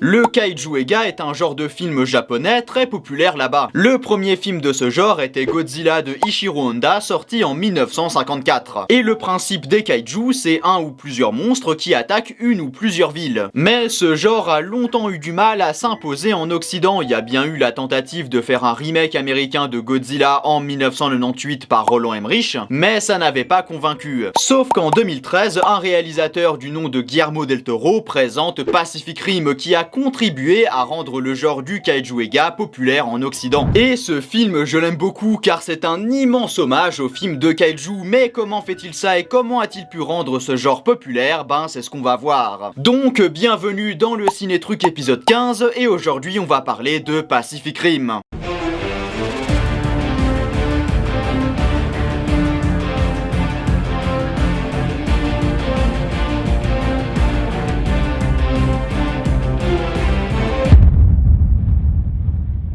Le kaiju Eiga est un genre de film japonais très populaire là-bas. Le premier film de ce genre était Godzilla de Ishiro Honda, sorti en 1954. Et le principe des kaiju, c'est un ou plusieurs monstres qui attaquent une ou plusieurs villes. Mais ce genre a longtemps eu du mal à s'imposer en Occident. Il y a bien eu la tentative de faire un remake américain de Godzilla en 1998 par Roland Emmerich, mais ça n'avait pas convaincu. Sauf qu'en 2013, un réalisateur du nom de Guillermo del Toro présente Pacific Rim, qui a contribué à rendre le genre du kaiju Eiga populaire en Occident. Et ce film, je l'aime beaucoup car c'est un immense hommage au film de kaiju. Mais comment fait-il ça et comment a-t-il pu rendre ce genre populaire? Ben c'est ce qu'on va voir. Donc bienvenue dans le Ciné Truc épisode 15 et aujourd'hui on va parler de Pacific Rim.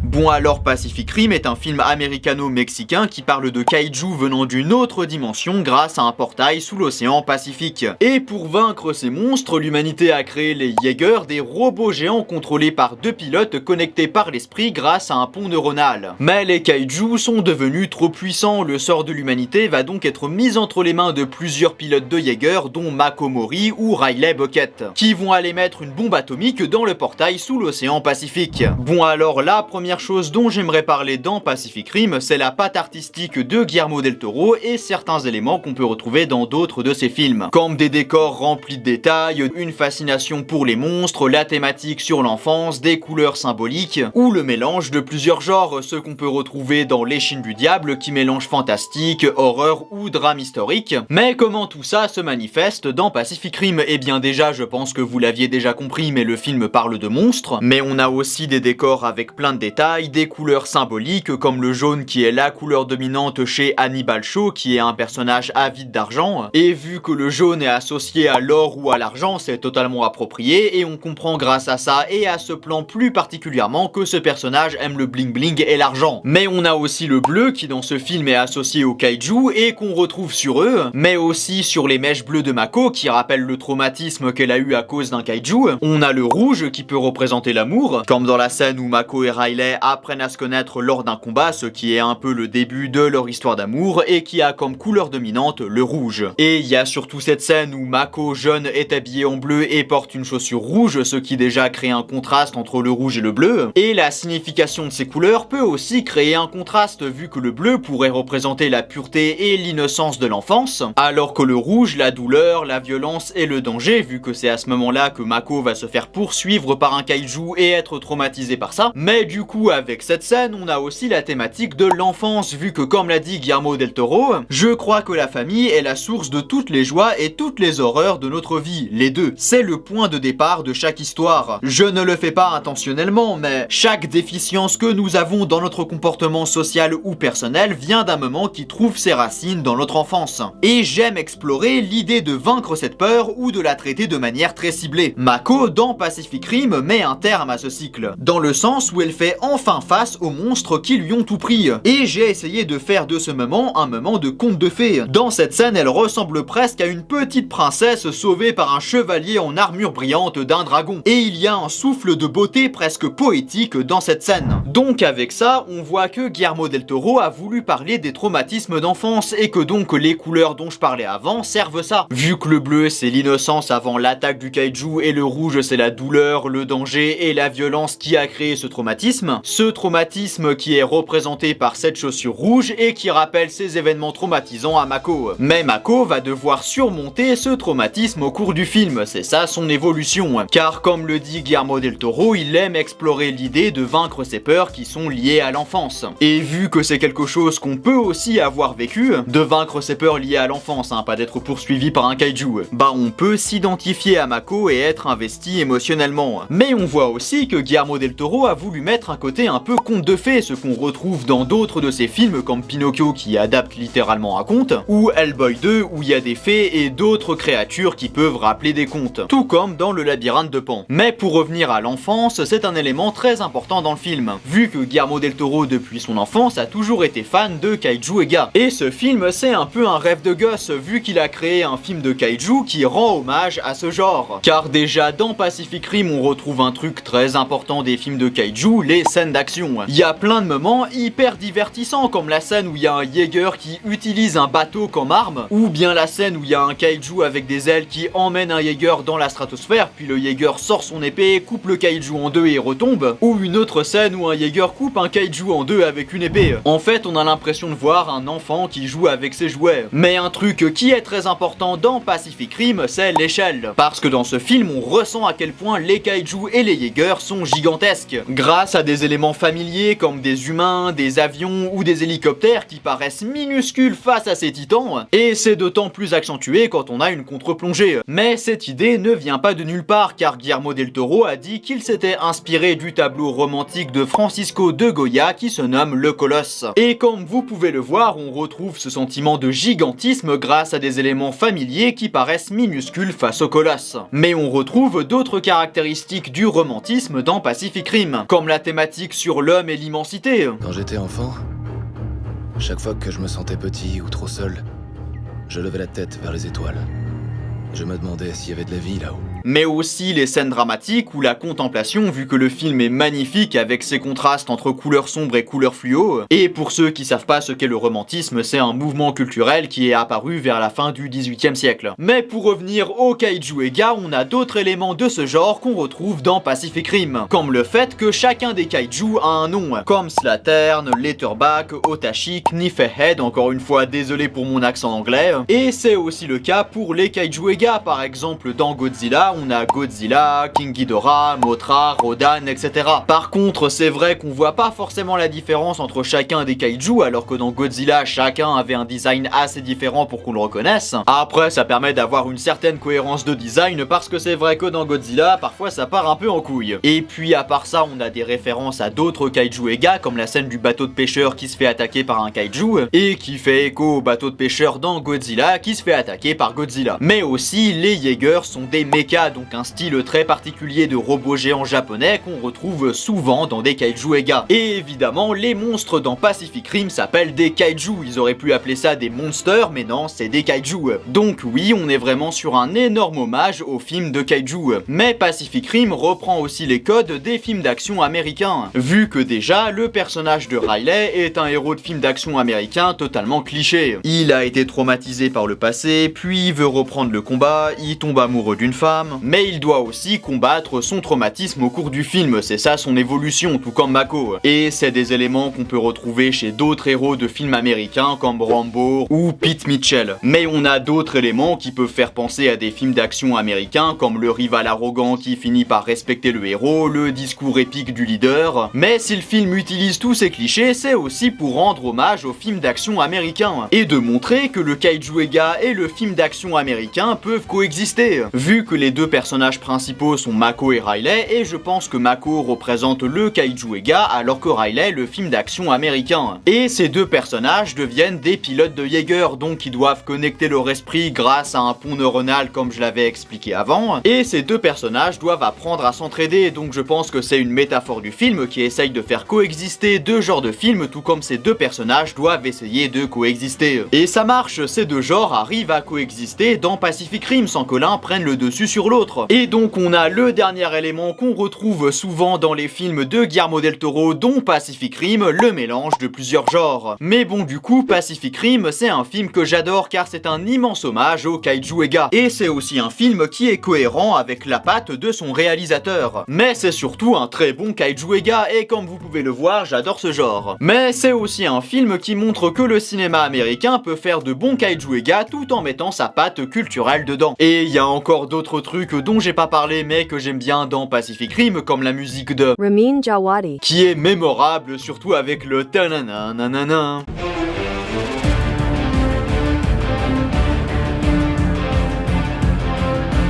Bon alors Pacific Rim est un film américano-mexicain qui parle de kaiju venant d'une autre dimension grâce à un portail sous l'océan Pacifique. Et pour vaincre ces monstres, l'humanité a créé les Jaegers, des robots géants contrôlés par deux pilotes connectés par l'esprit grâce à un pont neuronal. Mais les kaiju sont devenus trop puissants, le sort de l'humanité va donc être mis entre les mains de plusieurs pilotes de Jaeger dont Mako Mori ou Riley Bucket, qui vont aller mettre une bombe atomique dans le portail sous l'océan Pacifique. Bon alors la première chose dont j'aimerais parler dans Pacific Rim, c'est la patte artistique de Guillermo del Toro et certains éléments qu'on peut retrouver dans d'autres de ses films, comme des décors remplis de détails, une fascination pour les monstres, la thématique sur l'enfance, des couleurs symboliques, ou le mélange de plusieurs genres, ceux qu'on peut retrouver dans L'Échine du Diable qui mélange fantastique, horreur ou drame historique. Mais comment tout ça se manifeste dans Pacific Rim? Eh bien déjà, je pense que vous l'aviez déjà compris, mais le film parle de monstres, mais on a aussi des décors avec plein de détails, des couleurs symboliques comme le jaune qui est la couleur dominante chez Hannibal Shaw qui est un personnage avide d'argent, et vu que le jaune est associé à l'or ou à l'argent, c'est totalement approprié et on comprend grâce à ça et à ce plan plus particulièrement que ce personnage aime le bling bling et l'argent. Mais on a aussi le bleu qui dans ce film est associé aux kaiju et qu'on retrouve sur eux, mais aussi sur les mèches bleues de Mako qui rappellent le traumatisme qu'elle a eu à cause d'un kaiju. On a le rouge qui peut représenter l'amour, comme dans la scène où Mako et Riley apprennent à se connaître lors d'un combat, ce qui est un peu le début de leur histoire d'amour et qui a comme couleur dominante le rouge. Et il y a surtout cette scène où Mako jeune est habillée en bleu et porte une chaussure rouge, ce qui déjà crée un contraste entre le rouge et le bleu. Et la signification de ces couleurs peut aussi créer un contraste vu que le bleu pourrait représenter la pureté et l'innocence de l'enfance, alors que le rouge la douleur, la violence et le danger, vu que c'est à ce moment-là que Mako va se faire poursuivre par un kaiju et être traumatisé par ça. Mais du coup avec cette scène, on a aussi la thématique de l'enfance, vu que comme l'a dit Guillermo del Toro, je crois que la famille est la source de toutes les joies et toutes les horreurs de notre vie, les deux. C'est le point de départ de chaque histoire. Je ne le fais pas intentionnellement, mais chaque déficience que nous avons dans notre comportement social ou personnel vient d'un moment qui trouve ses racines dans notre enfance. Et j'aime explorer l'idée de vaincre cette peur ou de la traiter de manière très ciblée. Mako, dans Pacific Rim, met un terme à ce cycle, dans le sens où elle fait enfin face aux monstres qui lui ont tout pris. Et j'ai essayé de faire de ce moment un moment de conte de fées. Dans cette scène, elle ressemble presque à une petite princesse sauvée par un chevalier en armure brillante d'un dragon. Et il y a un souffle de beauté presque poétique dans cette scène. Donc avec ça, on voit que Guillermo del Toro a voulu parler des traumatismes d'enfance et que donc les couleurs dont je parlais avant servent ça. Vu que le bleu c'est l'innocence avant l'attaque du kaiju et le rouge c'est la douleur, le danger et la violence qui a créé ce traumatisme qui est représenté par cette chaussure rouge et qui rappelle ces événements traumatisants à Mako. Mais Mako va devoir surmonter ce traumatisme au cours du film, c'est ça son évolution. Car comme le dit Guillermo del Toro, il aime explorer l'idée de vaincre ses peurs qui sont liées à l'enfance. Et vu que c'est quelque chose qu'on peut aussi avoir vécu, de vaincre ses peurs liées à l'enfance, pas d'être poursuivi par un kaiju, bah on peut s'identifier à Mako et être investi émotionnellement. Mais on voit aussi que Guillermo del Toro a voulu mettre un côté côté un peu conte de fées, ce qu'on retrouve dans d'autres de ses films comme Pinocchio qui adapte littéralement un conte, ou Hellboy 2 où il y a des fées et d'autres créatures qui peuvent rappeler des contes, tout comme dans le labyrinthe de Pan. Mais pour revenir à l'enfance, c'est un élément très important dans le film, vu que Guillermo del Toro depuis son enfance a toujours été fan de kaiju Ega. Et ce film c'est un peu un rêve de gosse, vu qu'il a créé un film de kaiju qui rend hommage à ce genre. Car déjà dans Pacific Rim on retrouve un truc très important des films de kaiju, les scènes d'action. Il y a plein de moments hyper divertissants, comme la scène où il y a un Jaeger qui utilise un bateau comme arme, ou bien la scène où il y a un kaiju avec des ailes qui emmène un Jaeger dans la stratosphère, puis le Jaeger sort son épée, coupe le kaiju en deux et retombe, ou une autre scène où un Jaeger coupe un kaiju en deux avec une épée. En fait on a l'impression de voir un enfant qui joue avec ses jouets. Mais un truc qui est très important dans Pacific Rim, c'est l'échelle. Parce que dans ce film on ressent à quel point les kaiju et les Jaegers sont gigantesques, grâce à des éléments familiers comme des humains, des avions ou des hélicoptères qui paraissent minuscules face à ces titans, et c'est d'autant plus accentué quand on a une contre-plongée. Mais cette idée ne vient pas de nulle part, car Guillermo del Toro a dit qu'il s'était inspiré du tableau romantique de Francisco de Goya qui se nomme Le Colosse. Et comme vous pouvez le voir, on retrouve ce sentiment de gigantisme grâce à des éléments familiers qui paraissent minuscules face au colosse. Mais on retrouve d'autres caractéristiques du romantisme dans Pacific Rim, comme la thématique sur l'homme et l'immensité. Quand j'étais enfant, chaque fois que je me sentais petit ou trop seul, je levais la tête vers les étoiles. Je me demandais s'il y avait de la vie là-haut. Mais aussi les scènes dramatiques ou la contemplation, vu que le film est magnifique avec ses contrastes entre couleurs sombres et couleurs fluo. Et pour ceux qui savent pas ce qu'est le romantisme, c'est un mouvement culturel qui est apparu vers la fin du XVIIIe siècle. Mais pour revenir au kaiju Ega, on a d'autres éléments de ce genre qu'on retrouve dans Pacific Rim, comme le fait que chacun des kaiju a un nom, comme Slattern, Leatherback, Otashi, Knife-Head, encore une fois désolé pour mon accent anglais. Et c'est aussi le cas pour les kaiju Ega, par exemple dans Godzilla, on a Godzilla, King Ghidorah, Mothra, Rodan, etc. Par contre, c'est vrai qu'on voit pas forcément la différence entre chacun des kaiju, alors que dans Godzilla, chacun avait un design assez différent pour qu'on le reconnaisse. Après, ça permet d'avoir une certaine cohérence de design, parce que c'est vrai que dans Godzilla, parfois ça part un peu en couille. Et puis à part ça, on a des références à d'autres kaiju Ega, comme la scène du bateau de pêcheur qui se fait attaquer par un kaiju, et qui fait écho au bateau de pêcheur dans Godzilla qui se fait attaquer par Godzilla. Mais aussi, les Jaegers sont des mechas, donc un style très particulier de robot géant japonais qu'on retrouve souvent dans des kaiju Ega. Et évidemment, les monstres dans Pacific Rim s'appellent des kaiju, ils auraient pu appeler ça des monsters, mais non, c'est des kaiju. Donc oui, on est vraiment sur un énorme hommage aux films de kaiju. Mais Pacific Rim reprend aussi les codes des films d'action américains, vu que déjà, le personnage de Riley est un héros de film d'action américain totalement cliché. Il a été traumatisé par le passé, puis il veut reprendre le combat, il tombe amoureux d'une femme, mais il doit aussi combattre son traumatisme au cours du film, c'est ça son évolution, tout comme Mako. Et c'est des éléments qu'on peut retrouver chez d'autres héros de films américains comme Rambo ou Pete Mitchell. Mais on a d'autres éléments qui peuvent faire penser à des films d'action américains comme le rival arrogant qui finit par respecter le héros, le discours épique du leader. Mais si le film utilise tous ces clichés, c'est aussi pour rendre hommage aux films d'action américains et de montrer que le kaiju Ega et le film d'action américain peuvent coexister, vu que les deux personnages principaux sont Mako et Riley, et je pense que Mako représente le kaiju Ega alors que Riley le film d'action américain. Et ces deux personnages deviennent des pilotes de Jaeger, donc ils doivent connecter leur esprit grâce à un pont neuronal comme je l'avais expliqué avant, et ces deux personnages doivent apprendre à s'entraider, donc je pense que c'est une métaphore du film qui essaye de faire coexister deux genres de films, tout comme ces deux personnages doivent essayer de coexister. Et ça marche, ces deux genres arrivent à coexister dans Pacific Rim sans que l'un prenne le dessus sur l'autre. Et donc on a le dernier élément qu'on retrouve souvent dans les films de Guillermo del Toro, dont Pacific Rim, le mélange de plusieurs genres. Mais bon, du coup, Pacific Rim, c'est un film que j'adore car c'est un immense hommage au kaiju Ega. Et c'est aussi un film qui est cohérent avec la patte de son réalisateur. Mais c'est surtout un très bon kaiju Ega, et comme vous pouvez le voir, j'adore ce genre. Mais c'est aussi un film qui montre que le cinéma américain peut faire de bons kaiju Ega tout en mettant sa patte culturelle dedans. Et il y a encore d'autres trucs dont j'ai pas parlé mais que j'aime bien dans Pacific Rim, comme la musique de Ramin Djawadi, qui est mémorable, surtout avec le ta-na-na-na-na-na.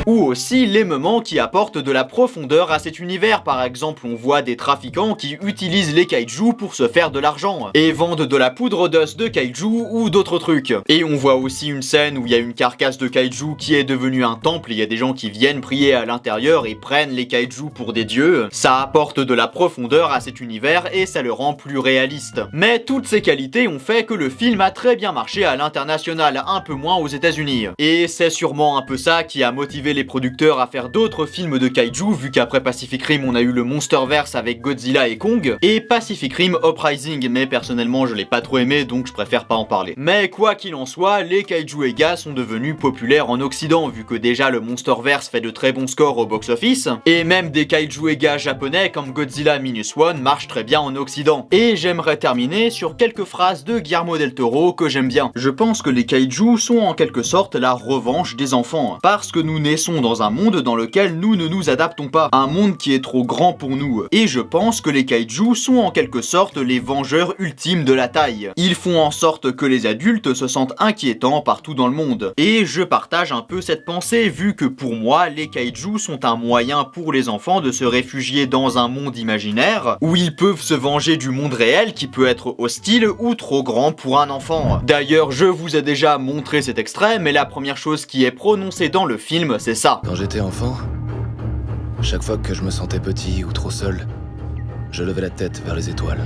Ou aussi les moments qui apportent de la profondeur à cet univers. Par exemple, on voit des trafiquants qui utilisent les kaiju pour se faire de l'argent et vendent de la poudre d'os de kaiju ou d'autres trucs. Et on voit aussi une scène où il y a une carcasse de kaiju qui est devenue un temple, il y a des gens qui viennent prier à l'intérieur et prennent les kaiju pour des dieux. Ça apporte de la profondeur à cet univers et ça le rend plus réaliste. Mais toutes ces qualités ont fait que le film a très bien marché à l'international, un peu moins aux États-Unis. Et c'est sûrement un peu ça qui a motivé les producteurs à faire d'autres films de kaiju, vu qu'après Pacific Rim on a eu le Monsterverse avec Godzilla et Kong, et Pacific Rim Uprising, mais personnellement je l'ai pas trop aimé donc je préfère pas en parler. Mais quoi qu'il en soit, les kaiju Ega sont devenus populaires en Occident, vu que déjà le Monsterverse fait de très bons scores au box-office, et même des kaiju Ega japonais comme Godzilla Minus One marchent très bien en Occident. Et j'aimerais terminer sur quelques phrases de Guillermo del Toro que j'aime bien. Je pense que les kaiju sont en quelque sorte la revanche des enfants, parce que nous naissons dans un monde dans lequel nous ne nous adaptons pas, un monde qui est trop grand pour nous. Et je pense que les kaiju sont en quelque sorte les vengeurs ultimes de la taille. Ils font en sorte que les adultes se sentent inquiétants partout dans le monde. Et je partage un peu cette pensée, vu que pour moi, les kaiju sont un moyen pour les enfants de se réfugier dans un monde imaginaire, où ils peuvent se venger du monde réel qui peut être hostile ou trop grand pour un enfant. D'ailleurs, je vous ai déjà montré cet extrait, mais la première chose qui est prononcée dans le film, c'est ça. Quand j'étais enfant, chaque fois que je me sentais petit ou trop seul, je levais la tête vers les étoiles.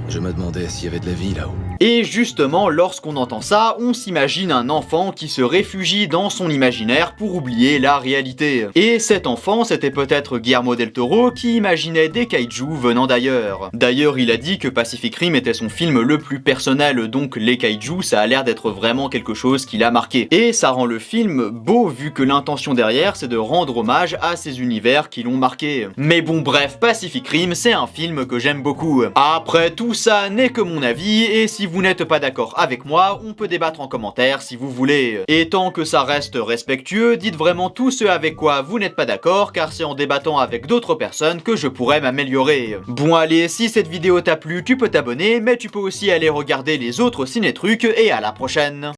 Je me demandais s'il y avait de la vie là-haut. Et justement, lorsqu'on entend ça, on s'imagine un enfant qui se réfugie dans son imaginaire pour oublier la réalité. Et cet enfant, c'était peut-être Guillermo del Toro qui imaginait des kaiju venant d'ailleurs. D'ailleurs, il a dit que Pacific Rim était son film le plus personnel, donc les kaiju, ça a l'air d'être vraiment quelque chose qui l'a marqué. Et ça rend le film beau, vu que l'intention derrière, c'est de rendre hommage à ces univers qui l'ont marqué. Mais bon, bref, Pacific Rim, c'est un film que j'aime beaucoup. Après, tout ça n'est que mon avis, et si vous n'êtes pas d'accord avec moi, on peut débattre en commentaire si vous voulez. Et tant que ça reste respectueux, dites vraiment tout ce avec quoi vous n'êtes pas d'accord, car c'est en débattant avec d'autres personnes que je pourrais m'améliorer. Bon allez, si cette vidéo t'a plu, tu peux t'abonner, mais tu peux aussi aller regarder les autres ciné-trucs, et à la prochaine.